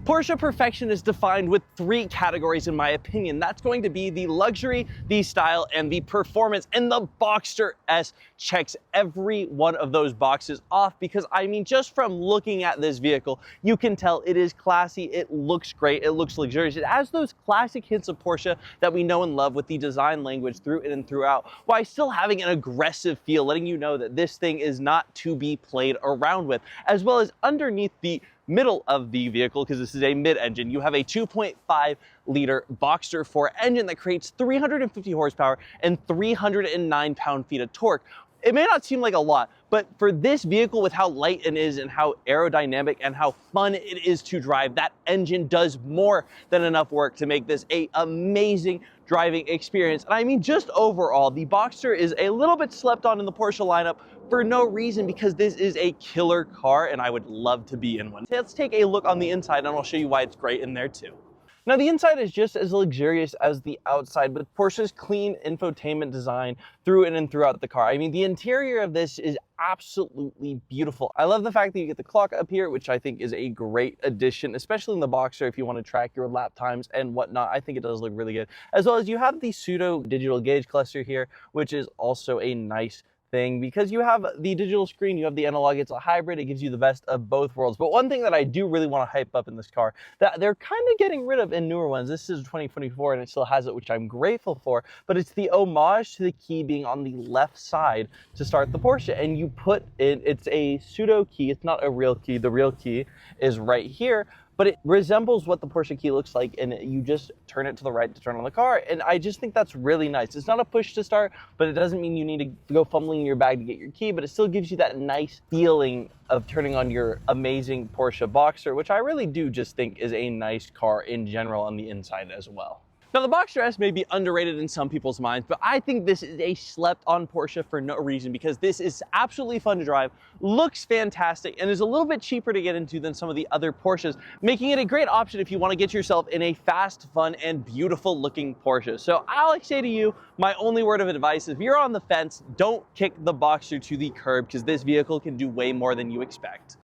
Porsche perfection is defined with three categories in my opinion. That's going to be the luxury, the style, and the performance. And the Boxster S checks every one of those boxes off because, I mean, just from looking at this vehicle, you can tell it is classy, it looks great, it looks luxurious. It has those classic hints of Porsche that we know and love with the design language through it and throughout, while still having an aggressive feel, letting you know that this thing is not to be played around with, as well as underneath the middle of the vehicle, because this is a mid-engine, you have a 2.5 liter Boxster 4 engine that creates 350 horsepower and 309 pound-feet of torque. It may not seem like a lot, but for this vehicle, with how light it is and how aerodynamic and how fun it is to drive, that engine does more than enough work to make this an amazing driving experience. And I mean, just overall, the Boxster is a little bit slept on in the Porsche lineup for no reason, because this is a killer car and I would love to be in one. Let's take a look on the inside and I'll show you why it's great in there too. Now, the inside is just as luxurious as the outside, with Porsche's clean infotainment design through and throughout the car. I mean, the interior of this is absolutely beautiful. I love the fact that you get the clock up here, which I think is a great addition, especially in the Boxster if you want to track your lap times and whatnot. I think it does look really good. As well as you have the pseudo digital gauge cluster here, which is also a nice thing because you have the digital screen, you have the analog. It's a hybrid. It gives you the best of both worlds. But one thing that I do really want to hype up in this car that they're kind of getting rid of in newer ones, this is 2024 and it still has it, which I'm grateful for, but it's the homage to the key being on the left side to start the Porsche. And you put it, it's a pseudo key. It's not a real key. The real key is right here, but it resembles what the Porsche key looks like, and you just turn it to the right to turn on the car. And I just think that's really nice. It's not a push to start, but it doesn't mean you need to go fumbling in your bag to get your key, but it still gives you that nice feeling of turning on your amazing Porsche Boxster, which I really do just think is a nice car in general on the inside as well. Now, the Boxster S may be underrated in some people's minds, but I think this is a slept-on Porsche for no reason, because this is absolutely fun to drive, looks fantastic, and is a little bit cheaper to get into than some of the other Porsches, making it a great option if you want to get yourself in a fast, fun, and beautiful-looking Porsche. So I'll say to you, my only word of advice is, if you're on the fence, don't kick the Boxster to the curb, because this vehicle can do way more than you expect.